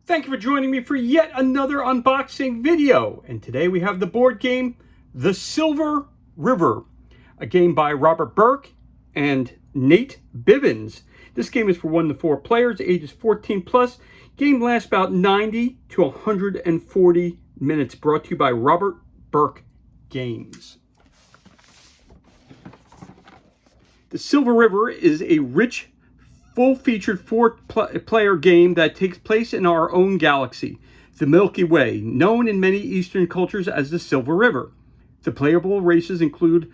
Thank you for joining me for yet another unboxing video. And today we have the board game, The Silver River, a game by Robert Burke and Nate Bivens. This game is for 1 to 4 players, ages 14 plus. Game lasts about 90 to 140 minutes. Brought to you by Robert Burke Games. The Silver River is a rich, full-featured 4-player game that takes place in our own galaxy, the Milky Way, known in many Eastern cultures as the Silver River. The playable races included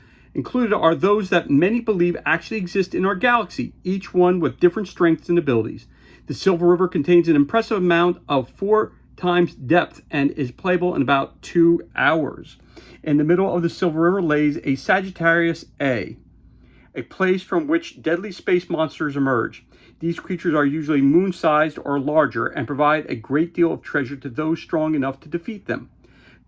are those that many believe actually exist in our galaxy, each one with different strengths and abilities. The Silver River contains an impressive amount of 4 times depth and is playable in about 2 hours. In the middle of the Silver River lays a Sagittarius A place from which deadly space monsters emerge. These creatures are usually moon-sized or larger and provide a great deal of treasure to those strong enough to defeat them.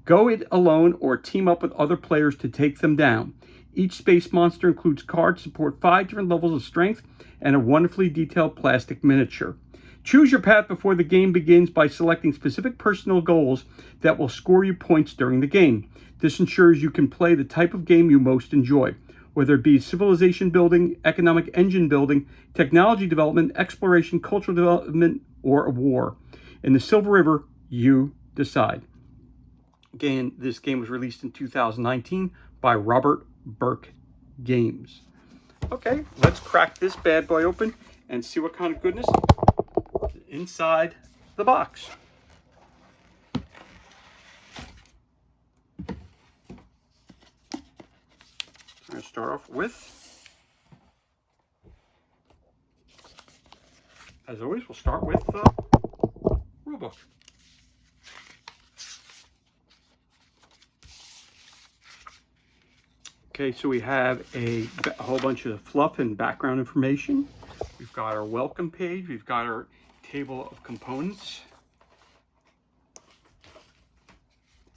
Go it alone or team up with other players to take them down. Each space monster includes cards to support 5 different levels of strength and a wonderfully detailed plastic miniature. Choose your path before the game begins by selecting specific personal goals that will score you points during the game. This ensures you can play the type of game you most enjoy, whether it be civilization building, economic engine building, technology development, exploration, cultural development, or a war. In the Silver River, you decide. Again, this game was released in 2019 by Robert Burke Games. Okay, let's crack this bad boy open and see what kind of goodness is inside the box. I'm going to start off with, as always, we'll start with the rulebook. Okay, so we have a whole bunch of fluff and background information. We've got our welcome page. We've got our table of components.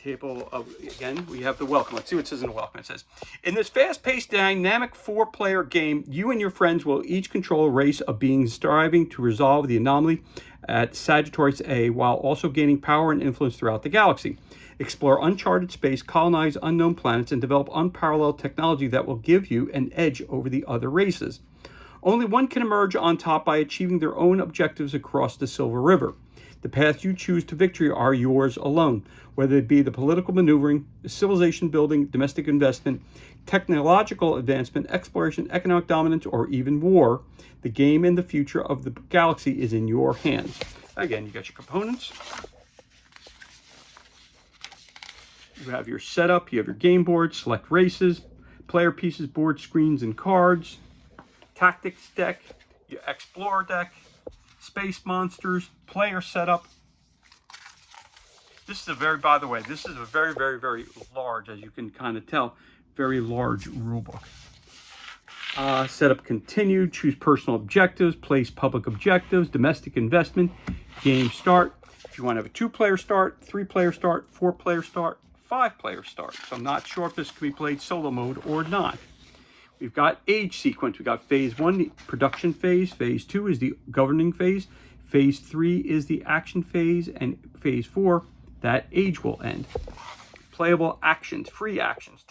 Again, we have the welcome. Let's see what it says in the welcome. It says, in this fast-paced, dynamic 4-player game, you and your friends will each control a race of beings striving to resolve the anomaly at Sagittarius A while also gaining power and influence throughout the galaxy. Explore uncharted space, colonize unknown planets, and develop unparalleled technology that will give you an edge over the other races. Only one can emerge on top by achieving their own objectives across the Silver River. The paths you choose to victory are yours alone, whether it be the political maneuvering, civilization building, domestic investment, technological advancement, exploration, economic dominance, or even war. The game and the future of the galaxy is in your hands. Again, you got your components. You have your setup, you have your game board, select races, player pieces, board, screens, and cards, tactics deck, your explorer deck, space monsters, player setup. This is a very, by the way, this is a very, very, very large, as you can kind of tell, very large rule book. Setup continued, choose personal objectives, place public objectives, domestic investment, game start. If you want to have a 2-player start, 3-player start, 4-player start, 5-player start. So I'm not sure if this can be played solo mode or not. We've got age sequence. We've got phase 1, the production phase. Phase 2 is the governing phase. Phase 3 is the action phase. And phase 4, that age will end. Playable actions, free actions,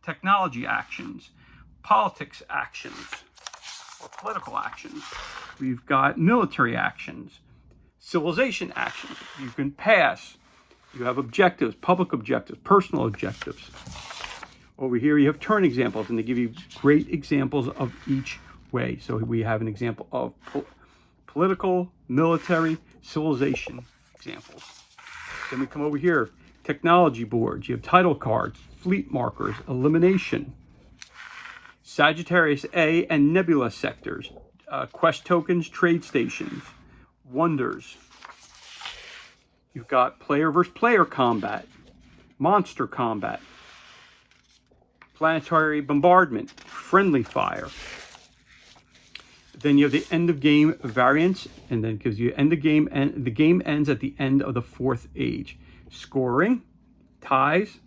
technology actions, politics actions, or political actions. We've got military actions, civilization actions. You can pass. You have objectives, public objectives, personal objectives. Over here, you have turn examples, and they give you great examples of each way. So we have an example of political, military, civilization examples. Then we come over here, technology boards. You have title cards, fleet markers, elimination, Sagittarius A and Nebula sectors, quest tokens, trade stations, wonders. You've got player versus player combat, monster combat, planetary bombardment, friendly fire. Then you have the end of game variants, and then it gives you end of game, and the game ends at the end of the 4th age. Scoring, ties,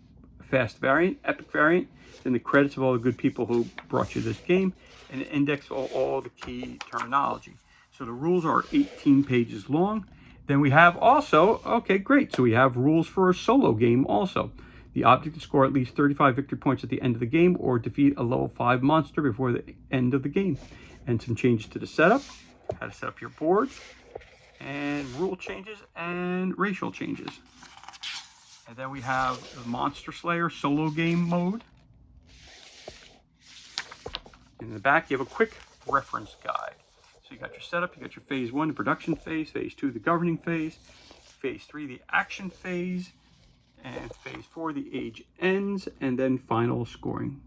fast variant, epic variant, then the credits of all the good people who brought you this game, and an index of all the key terminology. So the rules are 18 pages long, Then we have also, okay, great. So we have rules for a solo game also. The object to score at least 35 victory points at the end of the game or defeat a level 5 monster before the end of the game. And some changes to the setup, how to set up your board, and rule changes and racial changes. And then we have the Monster Slayer solo game mode. In the back, you have a quick reference guide. So you got your setup, you got your phase 1, the production phase 2, the governing phase 3, the action phase, and phase 4, the age ends, and then final scoring.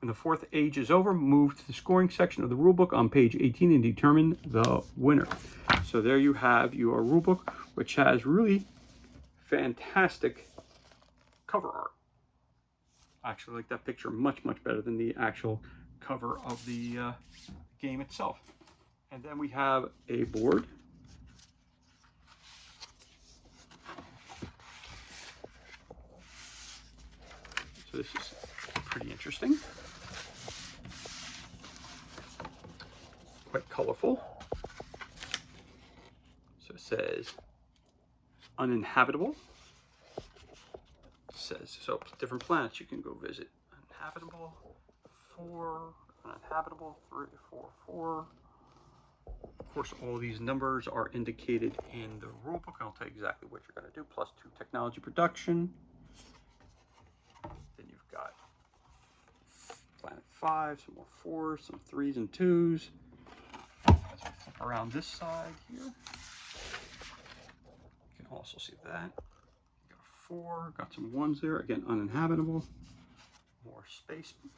When the 4th age is over, move to the scoring section of the rulebook on page 18 and determine the winner. So there you have your rulebook, which has really fantastic cover art. I actually like that picture much better than the actual cover of the game itself. And then we have a board. So this is pretty interesting. Quite colorful. So it says uninhabitable. It says, so different planets you can go visit. Uninhabitable, 4, uninhabitable, 3, 4, 4. Of course, all these numbers are indicated in the rulebook. I'll tell you exactly what you're going to do. +2 technology production. Then you've got planet 5, some more 4s, some 3s and 2s. As we flip around this side here, you can also see that. You got a 4, got some 1s there. Again, uninhabitable. More space that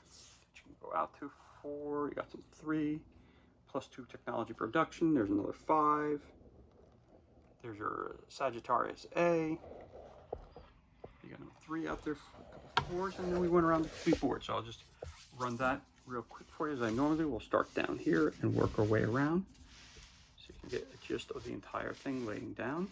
you can go out to. 4, you got some 3. +2 technology production. There's another 5. There's your Sagittarius A. You got another 3 out there, a couple 4s, and then we went around the complete board. So I'll just run that real quick for you as I normally will. Start down here and work our way around so you can get a gist of the entire thing laying down.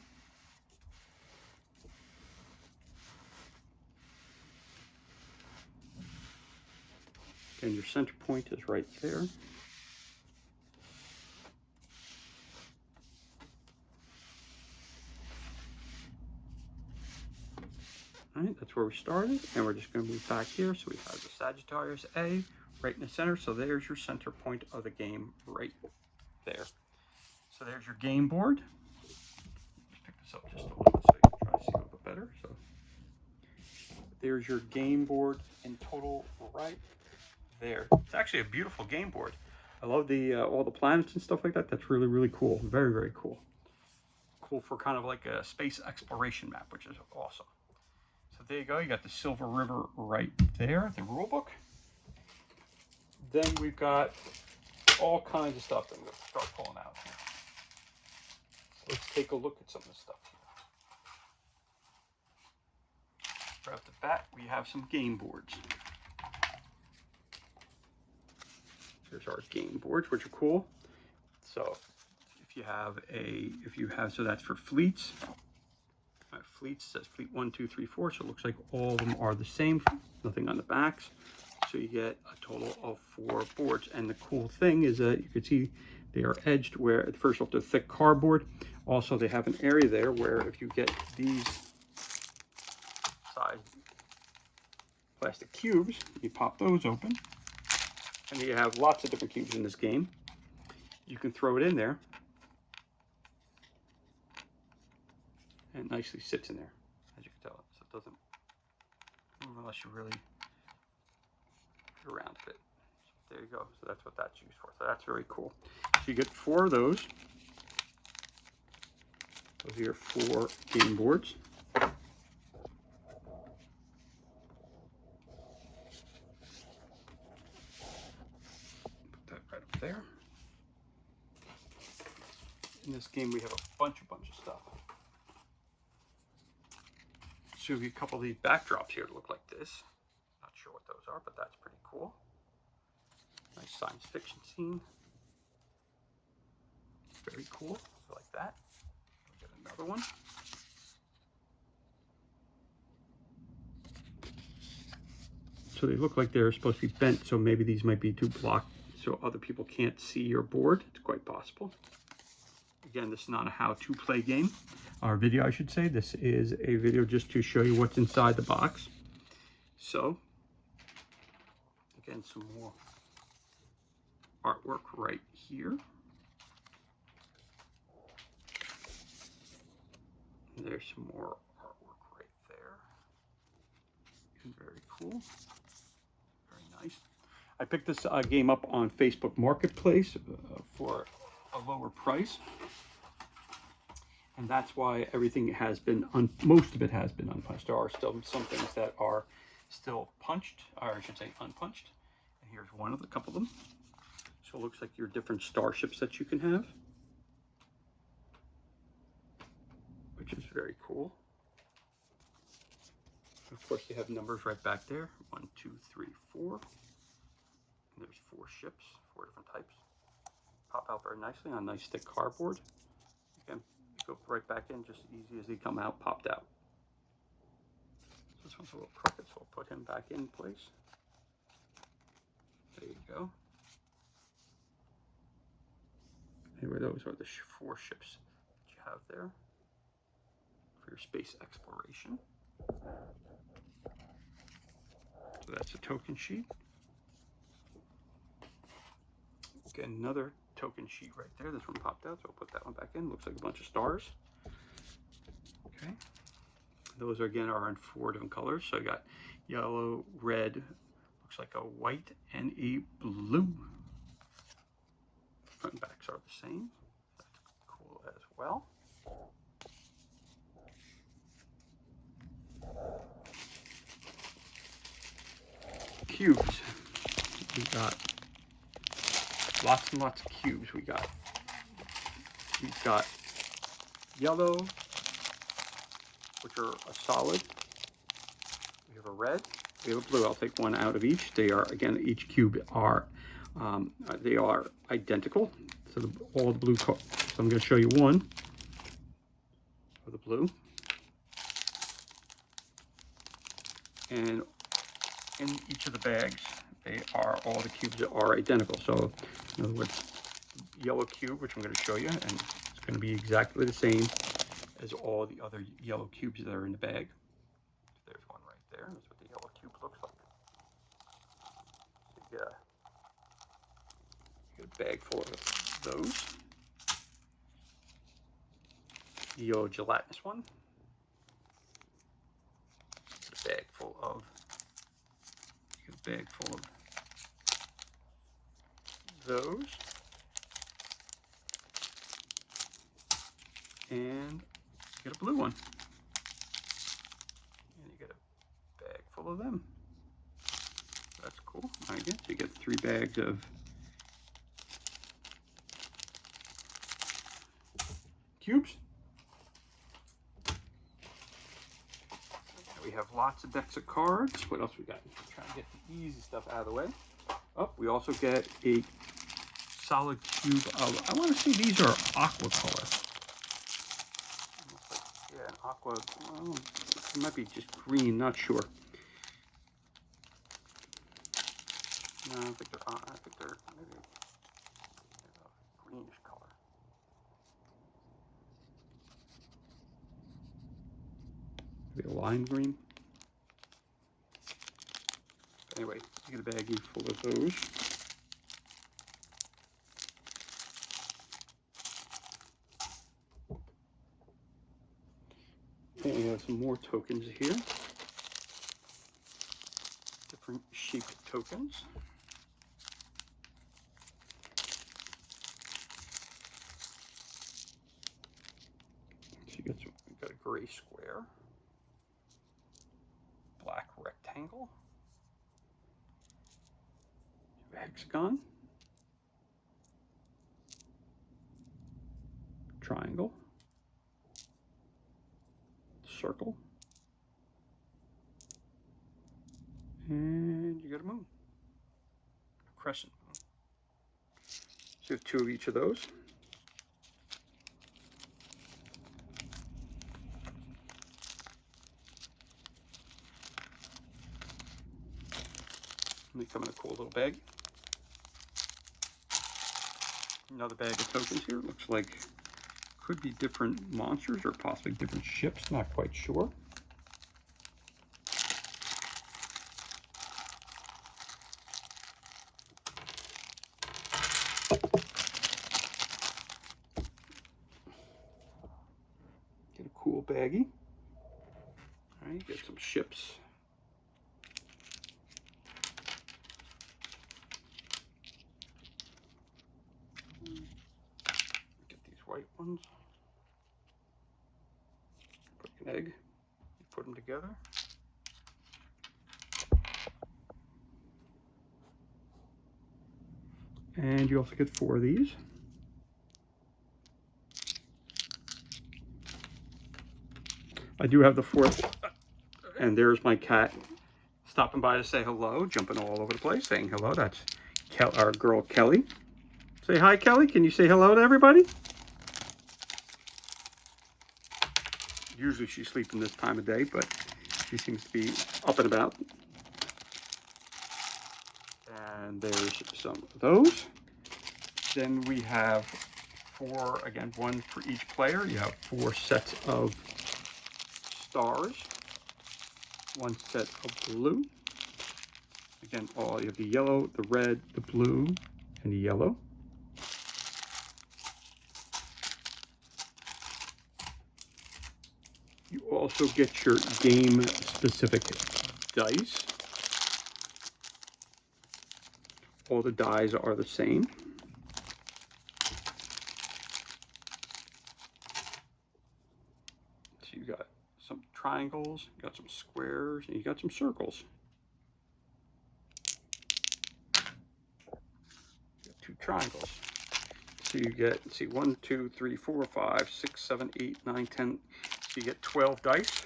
And your center point is right there. All right, that's where we started, and we're just going to move back here. So we have the Sagittarius A right in the center. So there's your center point of the game right there. So there's your game board. Let's pick this up just a little bit so you can try to see a little bit better. So there's your game board in total right there. It's actually a beautiful game board. I love the all the planets and stuff like that. That's really cool. Very cool. Cool for kind of like a space exploration map, which is awesome. So there you go. You got the Silver River right there, the rule book. Then we've got all kinds of stuff that I'm going to start pulling out here. So let's take a look at some of this stuff here. Right off the bat, we have some game boards. Here's our game boards, which are cool. So so that's for fleets. Fleets says fleet 1, 2, 3, 4. So it looks like all of them are the same. Nothing on the backs. So you get a total of 4 boards. And the cool thing is that you can see they are edged where first off the thick cardboard. Also, they have an area there where if you get these size plastic cubes, you pop those open. And you have lots of different cubes in this game. You can throw it in there. And it nicely sits in there, as you can tell. So it doesn't move unless you really get around a bit. So there you go. So that's what that's used for. So that's very cool. So you get 4 of those. Those are your 4 game boards. Put that right up there. In this game, we have a bunch of stuff. So we have a couple of these backdrops here that look like this. Not sure what those are, but that's pretty cool. Nice science fiction scene. Very cool. I like that. We'll get another one. So they look like they're supposed to be bent, so maybe these might be too blocked so other people can't see your board. It's quite possible. Again, this is not a how-to play game, or video, I should say. This is a video just to show you what's inside the box. So, again, some more artwork right here. There's some more artwork right there. And very cool. Very nice. I picked this game up on Facebook Marketplace for a lower price. And that's why everything has been, most of it has been unpunched. There are still some things that are still punched, or I should say unpunched. And here's one of a couple of them. So it looks like your different starships that you can have, which is very cool. Of course, you have numbers right back there. 1, 2, 3, 4. And there's 4 ships, 4 different types. Pop out very nicely on nice thick cardboard. Again, go right back in, just easy as they come out, popped out. This one's a little crooked, so we'll put him back in place. There you go. Anyway, those are the 4 ships that you have there for your space exploration. So that's a token sheet. Again, another token sheet right there. This one popped out, so I'll put that one back in. Looks like a bunch of stars. Okay. Those again are in 4 different colors. So I got yellow, red, looks like a white, and a blue. Front and backs are the same. That's cool as well. Cubes. We got lots and lots of cubes. We've got yellow, which are a solid. We have a red. We have a blue. I'll take one out of each. They are, again, each cube are they are identical. So all the blue. So I'm going to show you one of the blue, and in each of the bags, all the cubes are identical. So in other words, yellow cube, which I'm going to show you, and it's going to be exactly the same as all the other yellow cubes that are in the bag. There's one right there. That's what the yellow cube looks like. So you get a bag full of those. The yellow gelatinous one. A bag full of. A bag full of those. And get a blue one. And you get a bag full of them. That's cool. I guess you get 3 bags of cubes. We have lots of decks of cards. What else we got? Trying to get the easy stuff out of the way. Oh, we also get a solid cube of, I want to say these are aqua color. Yeah, an aqua, well, it might be just green, not sure. No, I don't think they're maybe a greenish color. Maybe a lime green. Anyway, you get a baggie full of those. And we have some more tokens here. Different shaped tokens. So you got a gray square, black rectangle, hexagon, triangle, circle, and you got a moon, a crescent moon. So you have 2 of each of those. And they come in a cool little bag. Another bag of tokens here. Looks like could be different monsters or possibly different ships, not quite sure. Get a cool baggie. All right, get some ships. Get these white ones. Put an egg. Put them together. And you also get 4 of these. I do have the 4th, and there's my cat stopping by to say hello, jumping all over the place, saying hello. That's our girl Kelly. Say hi, Kelly. Can you say hello to everybody? Usually she's sleeping this time of day, but she seems to be up and about. And there's some of those. Then we have 4, again, 1 for each player. You have 4 sets of stars, 1 set of blue. Again, you have the yellow, the red, the blue, and the yellow. You also get your game-specific dice. All the dies are the same. So you got some triangles, you got some squares, and you got some circles. You got 2 triangles. So you get, see, 1, 2, 3, 4, 5, 6, 7, 8, 9, 10. So you get 12 dice.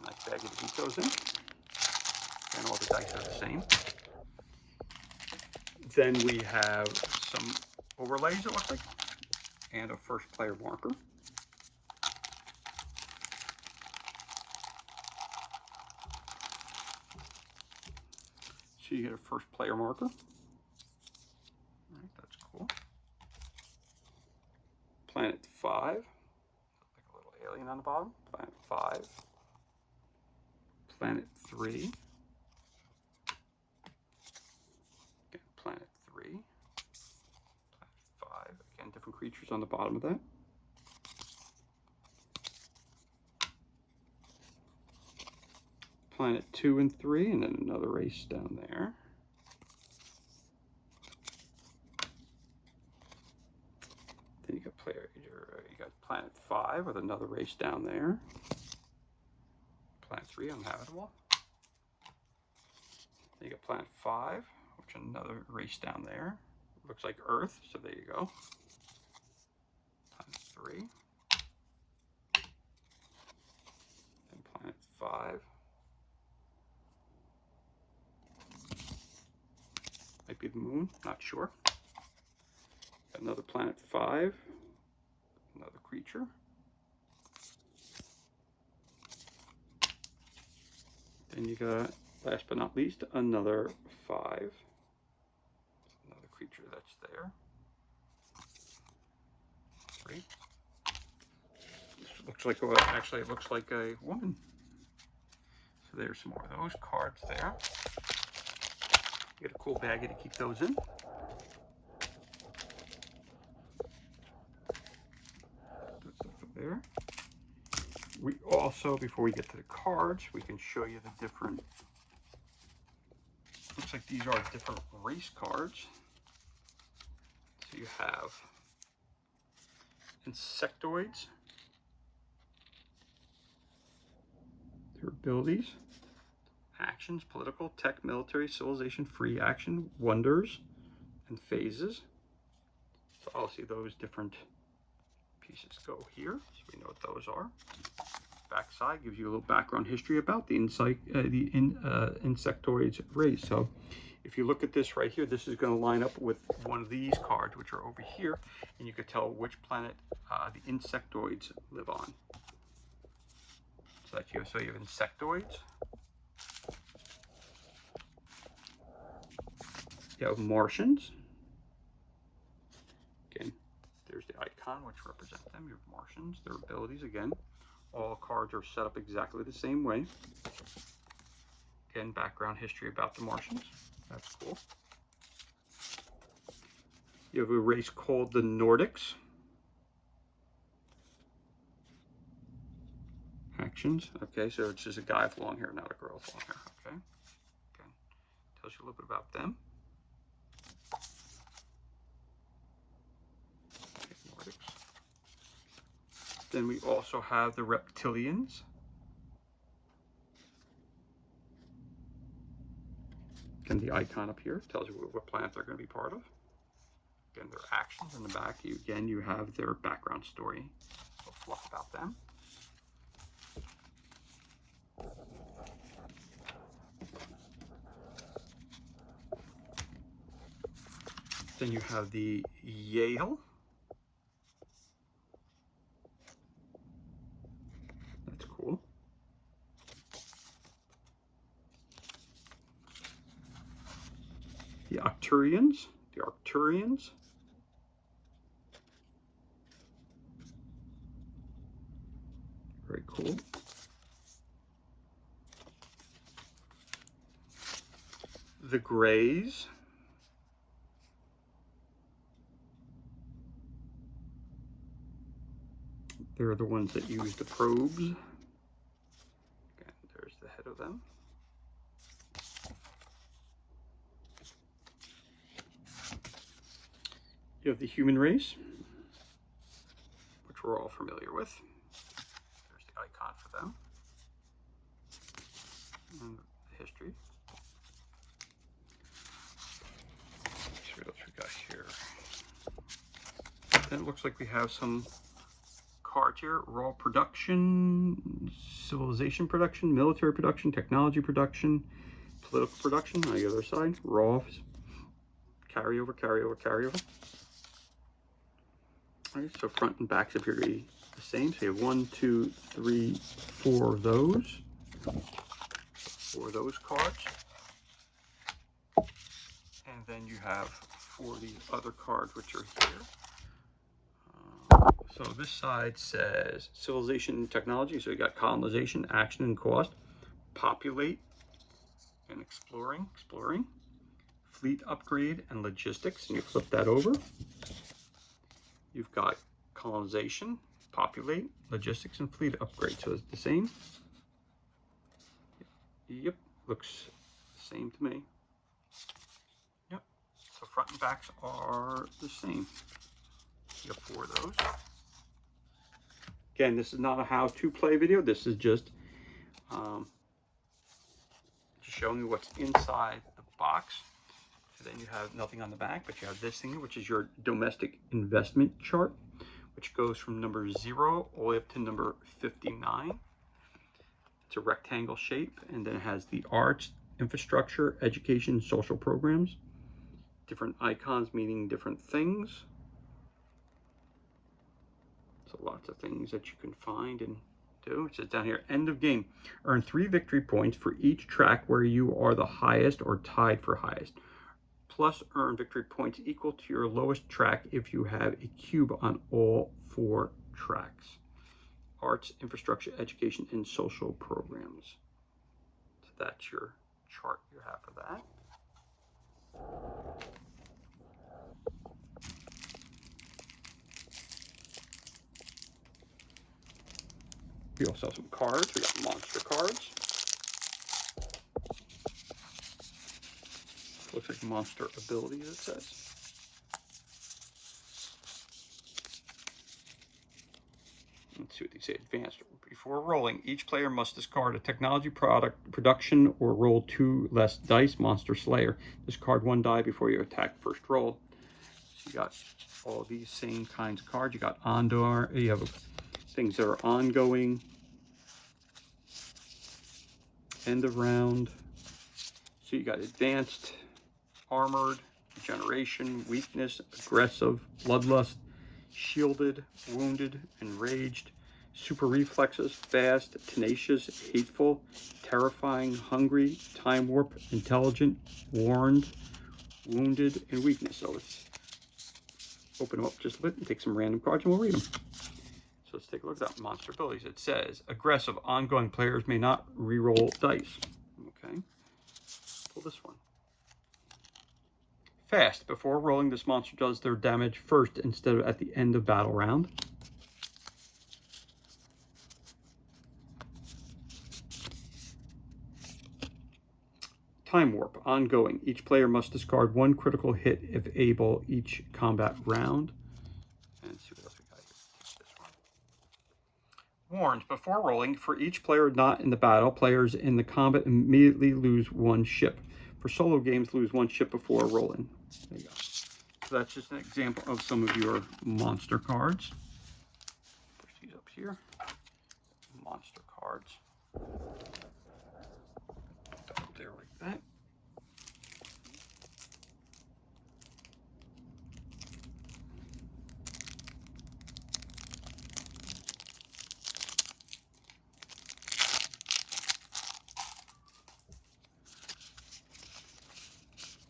Nice baggie to keep those in. And all the dice are the same. Then we have some overlays, it looks like, and a first player marker. So you get a first player marker. All right, that's cool. Planet 5, like a little alien on the bottom. Planet 5. Planet 3. Again, Planet 3. Planet 5. Again, different creatures on the bottom of that. Planet 2 and 3, and then another race down there. Then you got Planet 5 with another race down there. Planet 3 uninhabitable. Then you got Planet 5, which is another race down there. Looks like Earth, so there you go. Planet 3. And Planet 5. Might be the moon, not sure. Got another Planet 5. Another creature. Then you got, last but not least, another 5. Another creature that's there. 3. This looks like, well, actually it looks like a woman. So there's some more of those cards there. You get a cool baggie to keep those in. That's up there. We also, before we get to the cards, we can show you the different, looks like these are different race cards. So you have insectoids, their abilities, actions, political, tech, military, civilization, free action, wonders, and phases. So I'll see those different pieces go here, so we know what those are. Backside gives you a little background history about the insectoids race. So if you look at this right here, this is going to line up with one of these cards, which are over here, and you could tell which planet the insectoids live on. So you have insectoids. You have Martians. There's the icon, which represents them, your Martians, their abilities. Again, all cards are set up exactly the same way. Again, background history about the Martians. That's cool. You have a race called the Nordics. Actions. Okay, so it's just a guy with long hair, not a girl with long hair. Okay. Again, tells you a little bit about them. Okay, Nordics. Then we also have the reptilians. Again, the icon up here tells you what planet they're going to be part of. Again, their actions in the back. You have their background story, a little fluff about them. Then you have the Yale. That's cool. The Arcturians. Very cool. The Greys. They're the ones that use the probes. Again, there's the head of them. You have the human race, which we're all familiar with. There's the icon for them. And the history. Let's see what else we got here. Then it looks like we have some cards here. Raw production, civilization production, military production, technology production, political production. On the other side, raw, carryover. Alright, so front and backs appear to be the same. So you have 1, 2, 3, 4 of those. 4 of those cards. And then you have 4 of these other cards, which are here. So this side says civilization and technology. So you got colonization, action and cost, populate and exploring, fleet upgrade and logistics. And you flip that over. You've got colonization, populate, logistics, and fleet upgrade. So it's the same. Yep, looks the same to me. Yep, so front and backs are the same. You have 4 of those. Again, this is not a how-to play video. This is just showing you what's inside the box. So then you have nothing on the back, but you have this thing, which is your domestic investment chart, which goes from number 0 all the way up to number 59. It's a rectangle shape, and then it has the arts, infrastructure, education, social programs, different icons meaning different things. So lots of things that you can find and do. It says down here, end of game. Earn 3 victory points for each track where you are the highest or tied for highest. Plus earn victory points equal to your lowest track if you have a cube on all 4 tracks. Arts, infrastructure, education, and social programs. So that's your chart you have for that. We also have some cards. We got monster cards. Looks like monster abilities, it says. Let's see what they say. Advanced. Before rolling, each player must discard a technology production or roll 2 less dice. Monster Slayer. Discard 1 die before you attack first roll. So you got all these same kinds of cards. You got Ondor. You have things that are ongoing. End of round. So you got advanced, armored, generation, weakness, aggressive, bloodlust, shielded, wounded, enraged, super reflexes, fast, tenacious, hateful, terrifying, hungry, time warp, intelligent, warned, wounded, and weakness. So it's open them up just a bit and take some random cards and we'll read them. So let's take a look at that. Monster abilities. It says, aggressive, ongoing players may not re-roll dice. Okay. Pull this one. Fast. Before rolling, this monster does their damage first instead of at the end of battle round. Time Warp. Ongoing. Each player must discard one critical hit if able each combat round. And see what else we got here. This one. Warned. Before rolling, for each player not in the battle, players in the combat immediately lose one ship. For solo games, lose one ship before rolling. There you go. So that's just an example of some of your monster cards. Push these up here. Monster cards. Up there like that.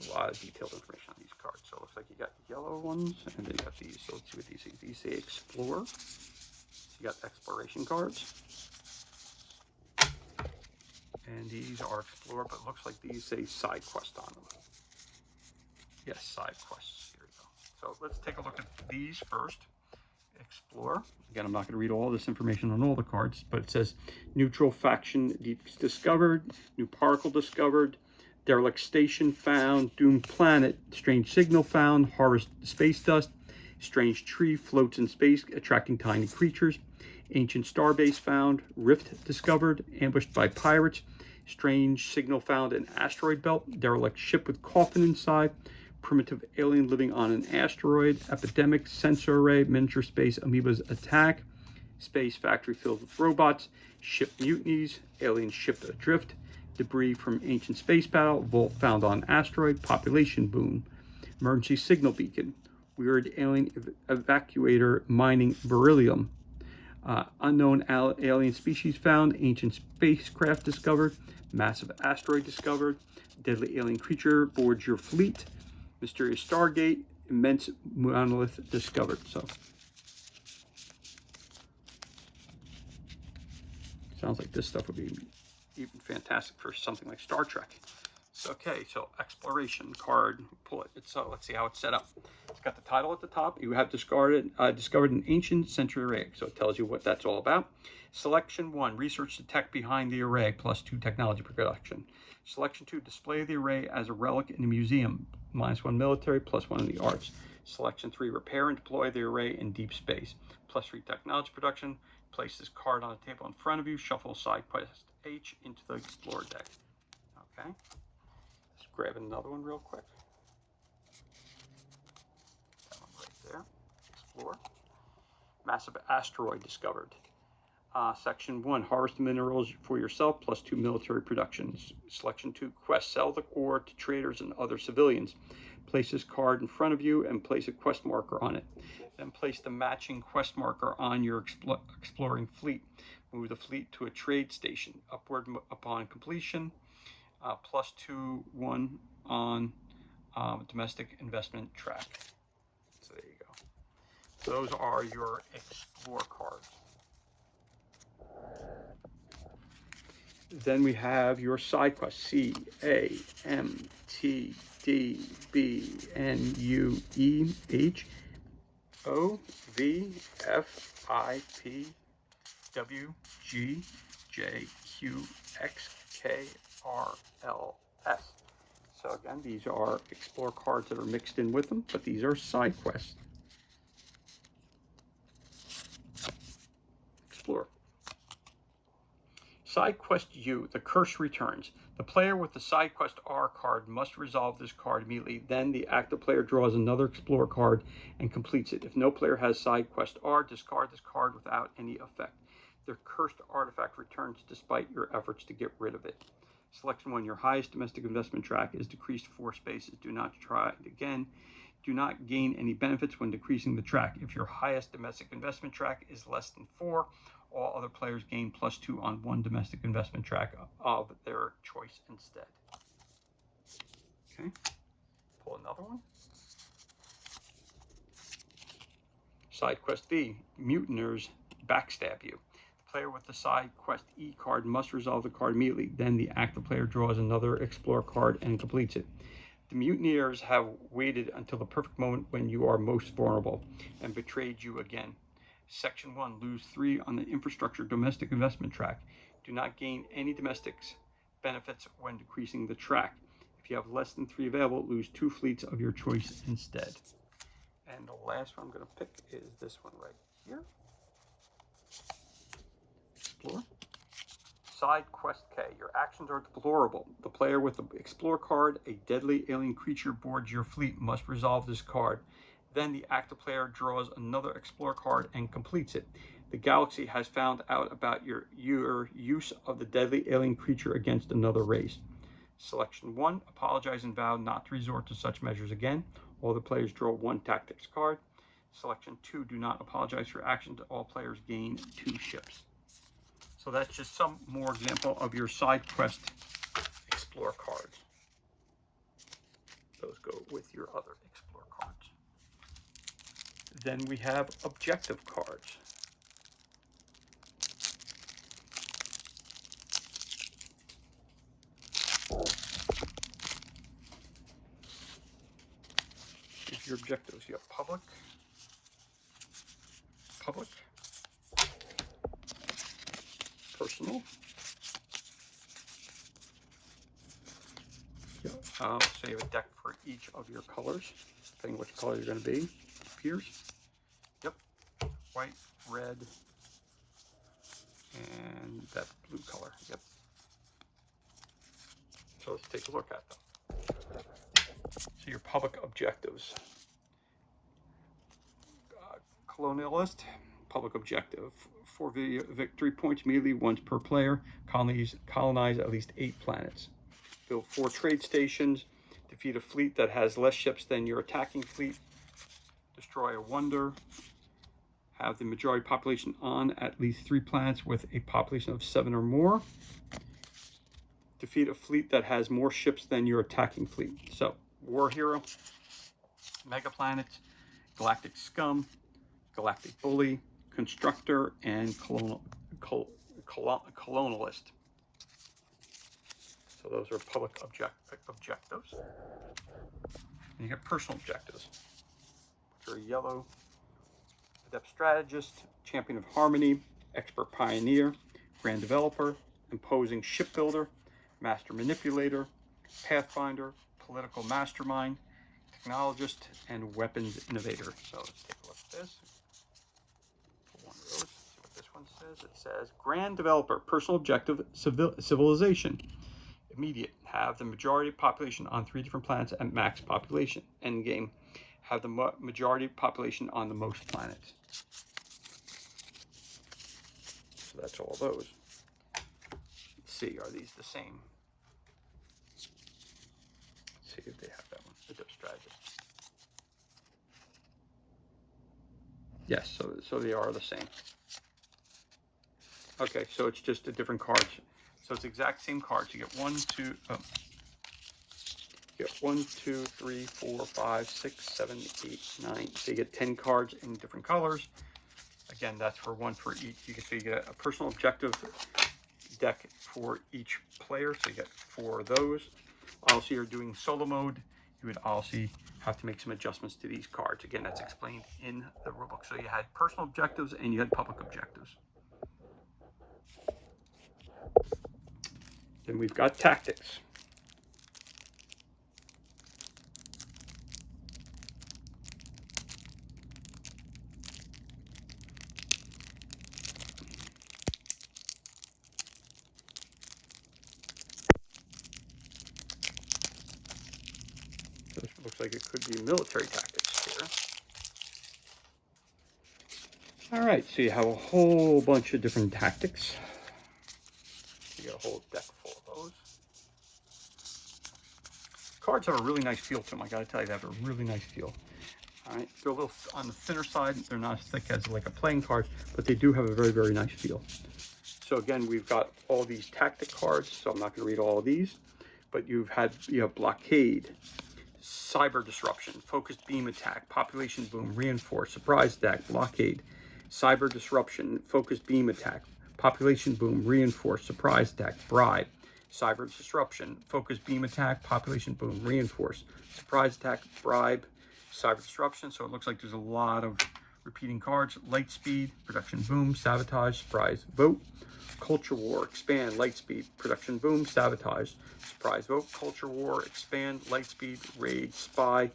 A lot of detailed information on these cards. So it looks like you got yellow ones, and then you got these. So let's see what these say. These say Explore. So you got exploration cards. And these are Explore, but it looks like these say Side Quest on them. Yes, Side Quests. Here we go. So let's take a look at these first. Explore. Again, I'm not going to read all this information on all the cards, but it says neutral faction discovered, new particle discovered, derelict station found, doomed planet, strange signal found, harvest space dust, strange tree floats in space attracting tiny creatures, ancient starbase found, rift discovered, ambushed by pirates, strange signal found in asteroid belt, derelict ship with coffin inside, primitive alien living on an asteroid, epidemic, sensor array, miniature space amoebas attack, space factory filled with robots, ship mutinies, alien ship adrift, debris from ancient space battle, vault found on asteroid, population boom, emergency signal beacon, weird alien evacuator mining beryllium, unknown alien species found, ancient spacecraft discovered, massive asteroid discovered, deadly alien creature boards your fleet, mysterious Stargate, immense monolith discovered. So sounds like this stuff would be even fantastic for something like Star Trek. So, okay, so exploration card, pull it. So let's see how it's set up. It's got the title at the top. You have discovered an ancient century array. So it tells you what that's all about. Selection 1, research the tech behind the array, +2 technology production. Selection 2, display the array as a relic in a museum, -1 military, +1 in the arts. Selection 3, repair and deploy the array in deep space, +3 technology production. Place this card on a table in front of you, shuffle side quest H into the Explorer deck. Okay, let's grab another one real quick. That one right there, Explore. Massive asteroid discovered. Section 1, harvest minerals for yourself, +2 military productions. Selection 2, quest, sell the ore to traders and other civilians. Place this card in front of you and place a quest marker on it. Then place the matching quest marker on your exploring fleet. Move the fleet to a trade station. Upward upon completion. +2/1 on domestic investment track. So there you go. Those are your Explore cards. Then we have your side quest, CAMTDBNUEH, So again, these are Explore cards that are mixed in with them, but these are side quests. Explore. Side Quest U, the curse returns. The player with the Side Quest R card must resolve this card immediately. Then the active player draws another Explorer card and completes it. If no player has Side Quest R, discard this card without any effect. The cursed artifact returns despite your efforts to get rid of it. Selection 1, your highest domestic investment track is decreased 4 spaces. Do not try it again. Do not gain any benefits when decreasing the track. If your highest domestic investment track is less than 4, all other players gain +2 on 1 domestic investment track of their choice instead. Okay, pull another one. Side quest V, mutineers backstab you. The player with the side quest E card must resolve the card immediately. Then the active player draws another explore card and completes it. The mutineers have waited until the perfect moment when you are most vulnerable and betrayed you again. Section 1, lose 3 on the infrastructure domestic investment track. Do not gain any domestics benefits when decreasing the track. If you have less than 3 available, lose 2 fleets of your choice instead. And the last one I'm going to pick is this one right here. Explore. Side quest K. Your actions are deplorable. The player with the explore card, a deadly alien creature boards your fleet, must resolve this card. Then the active player draws another explore card and completes it. The galaxy has found out about your use of the deadly alien creature against another race. Selection 1, apologize and vow not to resort to such measures again. All the players draw 1 tactics card. Selection 2, do not apologize for actions. All players gain 2 ships. So that's just some more example of your side quest explore cards. Those go with your other explore cards. Then we have objective cards. Here's your objectives. You have public, personal. So you have a deck for each of your colors, depending which color you're going to be. Appears. Yep. White, red, and that blue color. Yep. So let's take a look at them. So your public objectives. Colonialist, public objective. 4 victory points immediately, once per player. Colonize at least 8 planets. Build 4 trade stations. Defeat a fleet that has less ships than your attacking fleet. Destroy a wonder. Have the majority population on at least 3 planets with a population of 7 or more. Defeat a fleet that has more ships than your attacking fleet. So, War Hero, Mega Planets, Galactic Scum, Galactic Bully, Constructor, and Colonialist. So those are public objectives. And you get personal objectives, which are yellow, Adept Strategist, Champion of Harmony, Expert Pioneer, Grand Developer, Imposing Shipbuilder, Master Manipulator, Pathfinder, Political Mastermind, Technologist, and Weapons Innovator. So let's take a look at this. Pull one of those, see what this one says. It says Grand Developer, Personal Objective, Civilization. Immediate, have the majority population on 3 different planets at max population. Endgame, have the majority population on the most planets. So that's all those. Let's see, are these the same? Let's see if they have that one, Adept Strategist. Yes, so they are the same. Okay, so it's just a different cards. So it's the exact same cards. You get 1, 2, oh. You get 1, 2, 3, 4, 5, 6, 7, 8, 9. So you get 10 cards in different colors. Again, that's for 1 for each. You get a personal objective deck for each player. So you get 4 of those. Also, you're doing solo mode. You would also have to make some adjustments to these cards. Again, that's explained in the rulebook. So you had personal objectives and you had public objectives. Then we've got tactics. This looks like it could be military tactics here. All right, so you have a whole bunch of different tactics. You got a whole deck full of those. Cards have a really nice feel to them. I gotta tell you, they have a really nice feel. All right, they're a little on the thinner side. They're not as thick as like a playing card, but they do have a very, very nice feel. So again, we've got all these tactic cards, so I'm not gonna read all of these, but you have blockade, Cyber disruption, focused beam attack, population boom, reinforce, surprise attack, blockade. Cyber disruption, focused beam attack, population boom, reinforce, surprise attack, bribe. Cyber disruption, focused beam attack, population boom, reinforce, surprise attack, bribe. Cyber disruption, so it looks like there's a lot of repeating cards. Light speed, production boom, sabotage, surprise, vote. Culture war, expand, light speed, production boom, sabotage, surprise, vote. Culture war, expand, light speed, raid, spy.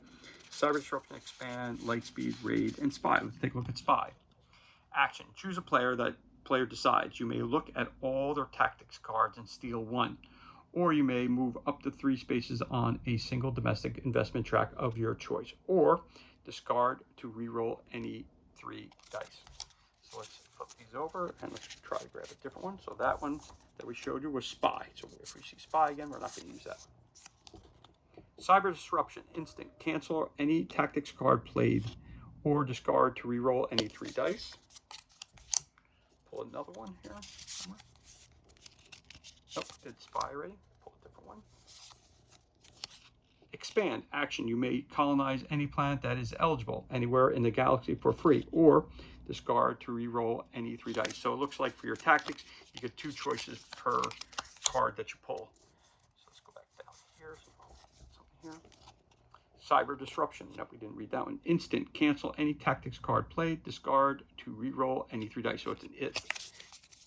Cyber disruption, expand, light speed, raid, and spy. Let's take a look at spy. Action, choose a player that player decides. You may look at all their tactics cards and steal one, or you may move up to 3 spaces on a single domestic investment track of your choice, or discard to reroll any 3 dice. So let's flip these over and let's try to grab a different one. So that one that we showed you was spy. So if we see spy again, we're not going to use that one. Cyber disruption, instant, cancel any tactics card played or discard to reroll any 3 dice. Pull another one here somewhere. Nope, did spy already. Pull a different one. Expand, action, you may colonize any planet that is eligible anywhere in the galaxy for free, or discard to re-roll any 3 dice. So it looks like for your tactics, you get 2 choices per card that you pull. So let's go back down here. So I'll put something here. Cyber disruption. Nope, we didn't read that one. Instant, cancel any tactics card played, discard to re-roll any 3 dice. So it's an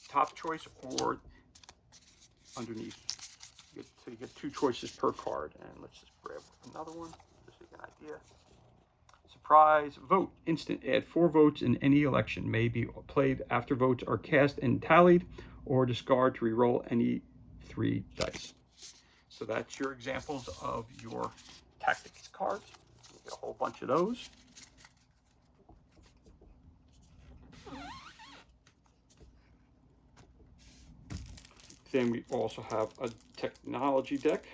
top choice or underneath. So you get 2 choices per card. And let's just grab another one just to get an idea. Surprise vote, instant, add 4 votes in any election, may be played after votes are cast and tallied, or discard to re-roll any 3 dice. So that's your examples of your tactics cards. You get a whole bunch of those. Then we also have a technology deck.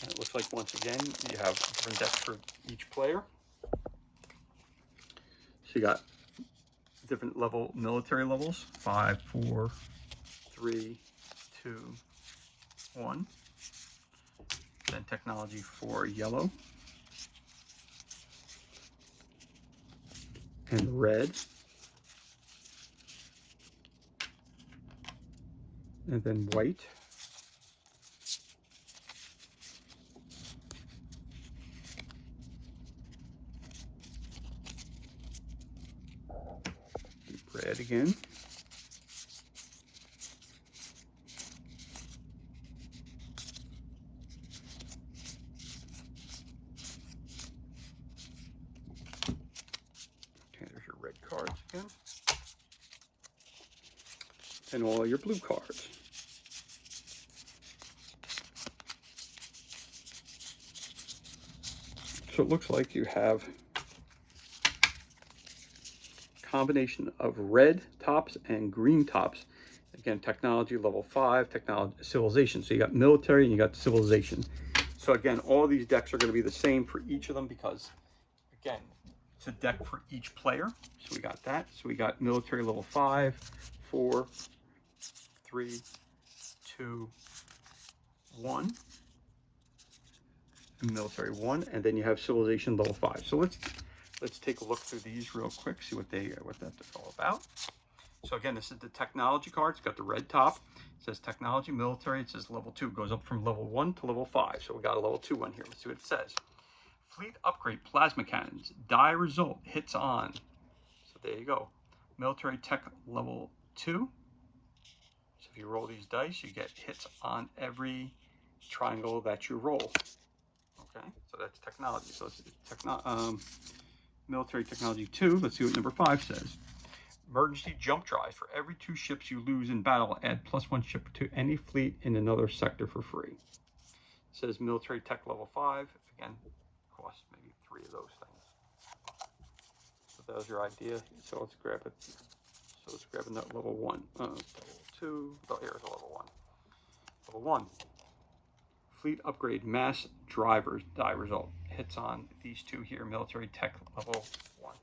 And it looks like, once again, you have different decks for each player. So you got different military levels, 5, 4, 3, 2, 1. Then technology for yellow and red. And then white. Red again. Okay, there's your red cards again. And all your blue cards. So it looks like you have a combination of red tops and green tops. Again, technology level 5, technology civilization. So you got military and you got civilization. So again, all these decks are going to be the same for each of them because, again, it's a deck for each player. So we got that. So we got military level 5, 4, 3, 2, 1. Military 1, and then you have civilization level 5. So let's take a look through these real quick, see what that's all about. So again, this is the technology card. It's got the red top. It says technology, military. It says level 2. It goes up from level 1 to level 5. So we got a level 2 one here. Let's see what it says. Fleet upgrade, plasma cannons. Die result, hits on. So there you go. Military tech level 2. So if you roll these dice, you get hits on every triangle that you roll. Okay, so that's technology. So it's military technology 2. Let's see what number 5 says. Emergency jump drive. For every 2 ships you lose in battle, add +1 ship to any fleet in another sector for free. It says military tech level 5. Again, costs maybe 3 of those things. So that was your idea. So let's grab it. So let's grab another level 1. Level 2. Oh, here's a level 1. Level 1. Fleet upgrade, mass drivers, die result. Hits on these 2 here, military tech level 1.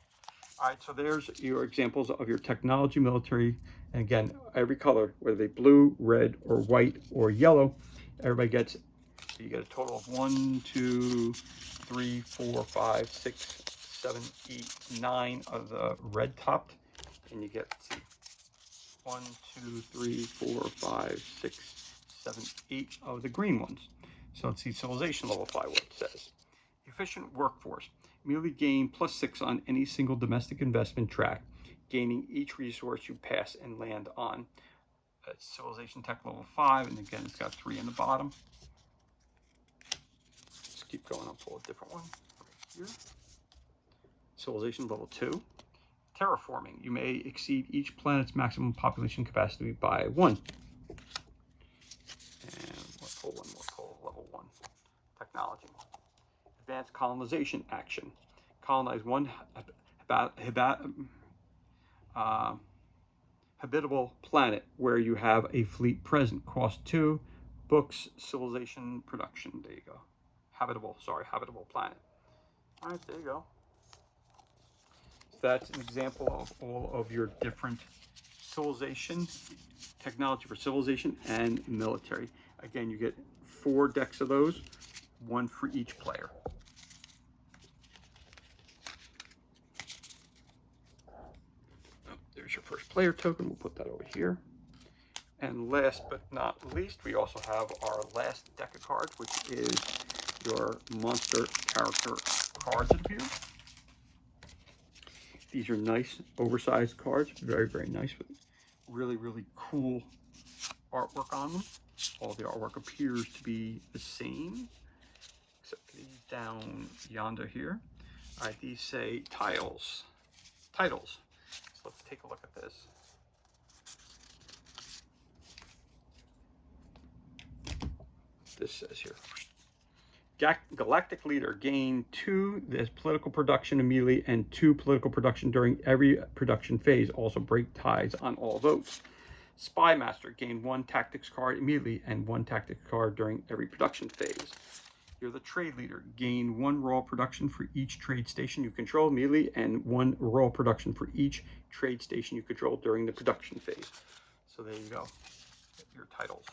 All right, so there's your examples of your technology, military, and again, every color, whether they blue, red, or white, or yellow, everybody gets, so you get a total of 1, 2, 3, 4, 5, 6, 7, 8, 9 of the red topped, and you get, let's see, 1, 2, 3, 4, 5, 6, 7, 8 of the green ones. So let's see, civilization level 5, what it says. Efficient workforce. Immediately gain +6 on any single domestic investment track, gaining each resource you pass and land on. Civilization tech level 5, and again, it's got 3 in the bottom. Let's keep going, I'll pull a different one right here. Civilization level 2. Terraforming. You may exceed each planet's maximum population capacity by 1. And we'll pull one more, pull level 1. Technology. Advanced colonization action. Colonize one habitable planet where you have a fleet present. Cost 2. Books, civilization, production. There you go. Habitable planet. All right, there you go. So that's an example of all of your different civilization, technology for civilization and military. Again, you get 4 decks of those, 1 for each player. There's your first player token. We'll put that over here. And last but not least, we also have our last deck of cards, which is your monster character cards that appear. These are nice, oversized cards. Very, very nice with really, really cool artwork on them. All the artwork appears to be the same, except these down yonder here. All right, these say titles. So let's take a look at this. This says here, Galactic Leader, gain 2 this political production immediately and 2 political production during every production phase. Also break ties on all votes. Spy Master, gain 1 tactics card immediately and 1 tactics card during every production phase. You're the Trade Leader, gain 1 raw production for each trade station you control immediately and 1 raw production for each trade station you control during the production phase. So there you go, your titles.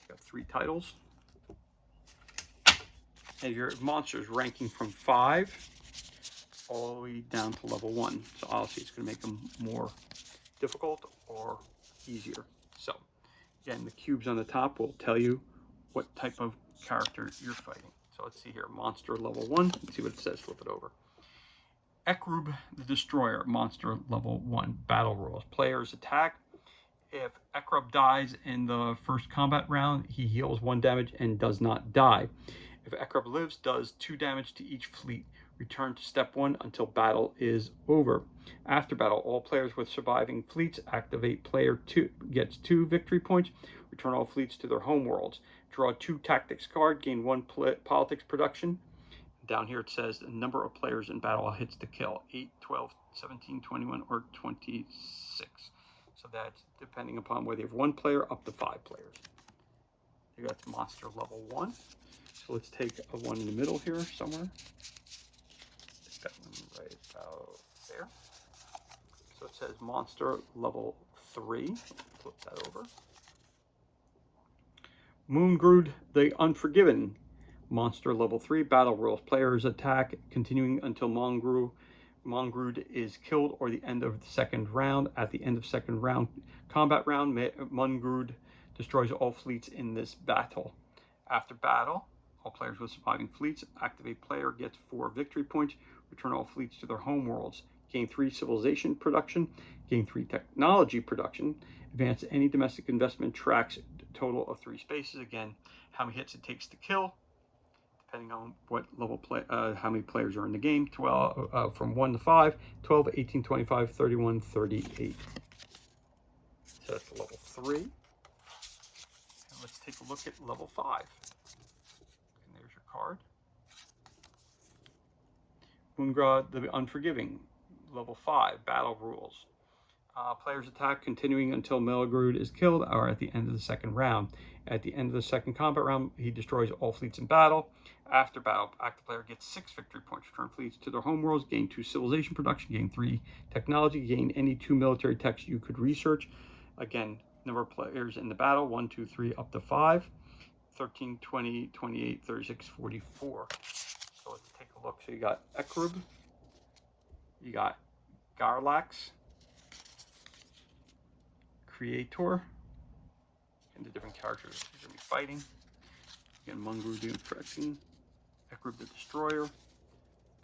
Got 3 titles. And your monsters ranking from 5 all the way down to level 1. So obviously it's going to make them more difficult or easier. So again, the cubes on the top will tell you what type of character you're fighting. So let's see here, monster level 1. Let's see what it says, flip it over. Ekrub the Destroyer, monster level 1. Battle rules. Players attack. If Ekrub dies in the first combat round, he heals 1 damage and does not die. If Ekrub lives, does 2 damage to each fleet. Return to step 1 until battle is over. After battle, all players with surviving fleets activate player 2, gets 2 victory points. Return all fleets to their home worlds. Draw 2 tactics card, gain 1 politics production. Down here it says the number of players in battle hits to kill, 8, 12, 17, 21, or 26. So that's depending upon whether you have 1 player up to 5 players. That's monster level 1. So let's take a 1 in the middle here somewhere. Take that one right about there. So it says monster level 3. Flip that over. Moongrood the Unforgiven. Monster level 3. Battle rules. Players attack continuing until Moongrood is killed or the end of the second round. At the end of second round combat round, Moongrood destroys all fleets in this battle. After battle, all players with surviving fleets activate player gets 4 victory points. Return all fleets to their home worlds. Gain 3 civilization production. Gain 3 technology production. Advance any domestic investment tracks. Total of 3 spaces. Again, how many hits it takes to kill, depending on what level how many players are in the game. 12 from 1 to 5, 12, 18, 25, 31, 38. So that's level 3. And let's take a look at level 5. And there's your card. Moongrood the Unforgiving, level 5, battle rules. Players attack continuing until Melgrood is killed or at the end of the second round. At the end of the second combat round, he destroys all fleets in battle. After battle, active player gets 6 victory points. Return fleets to their homeworlds, gain 2 civilization production, gain 3 technology, gain any 2 military techs you could research. Again, number of players in the battle, 1, 2, 3, up to 5. 13, 20, 28, 36, 44. So let's take a look. So you got Ekrub, you got Garlax, Creator, and the different characters you're going to be fighting. Again, Mungru doing Fretting, Ekrub the Destroyer.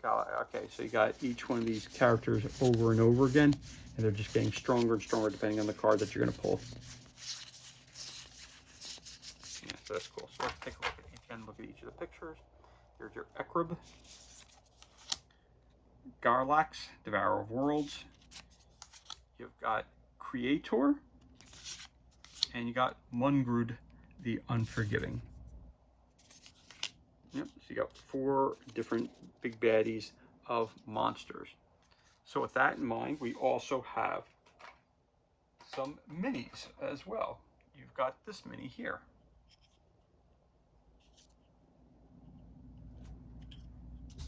Okay, so you got each one of these characters over and over again, and they're just getting stronger and stronger depending on the card that you're going to pull. Yeah, so that's cool. So let's take a look at each of the pictures. Here's your Ekrub, Garlax, Devourer of Worlds. You've got Creator, and you got Mungru the Unforgiving. Yep, so you got 4 different big baddies of monsters. So with that in mind, we also have some minis as well. You've got this mini here.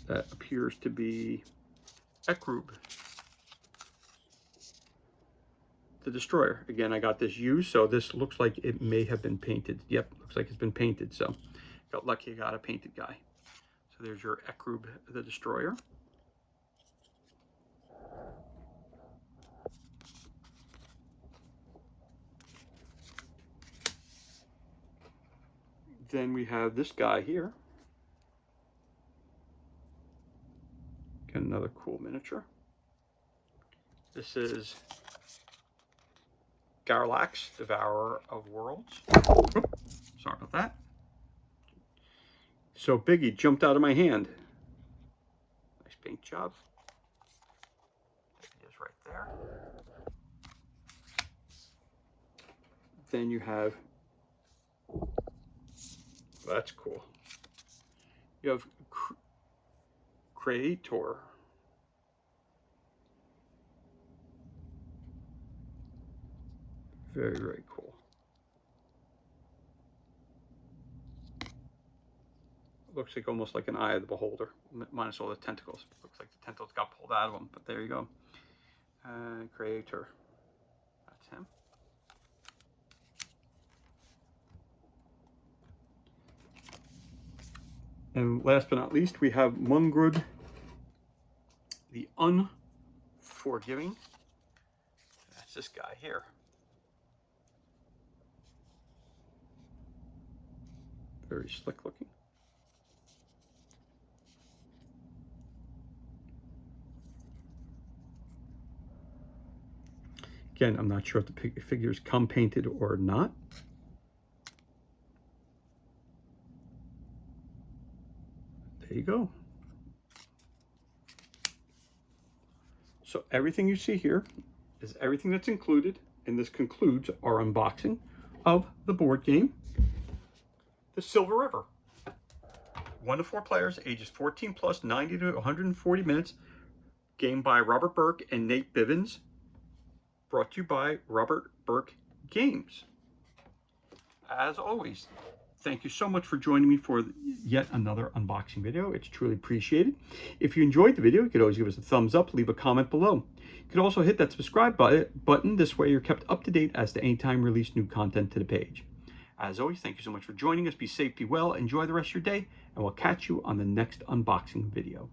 That appears to be Ekrub the Destroyer. Again, I got this used, so this looks like it may have been painted. Yep, looks like it's been painted, so got lucky I got a painted guy. So there's your Ekrub the Destroyer. Then we have this guy here. Got another cool miniature. This is Garlax, Devourer of Worlds. Oops, sorry about that. So big he jumped out of my hand. Nice paint job. There he is right there. Then you have, that's cool. You have Creator. Very, very cool. Looks like almost like an Eye of the Beholder, minus all the tentacles. Looks like the tentacles got pulled out of him, but there you go. Creator. That's him. And last but not least, we have Mungru the Unforgiving. That's this guy here. Very slick looking. Again, I'm not sure if the figures come painted or not. There you go. So everything you see here is everything that's included, and this concludes our unboxing of the board game, The Silver River. 1 to 4 players, ages 14 plus, 90 to 140 minutes. Game by Robert Burke and Nate Bivens. Brought to you by Robert Burke Games. As always, thank you so much for joining me for yet another unboxing video. It's truly appreciated. If you enjoyed the video, you could always give us a thumbs up, leave a comment below. You could also hit that subscribe button. This way you're kept up to date as to any time we release new content to the page. As always, thank you so much for joining us. Be safe, be well, enjoy the rest of your day, and we'll catch you on the next unboxing video.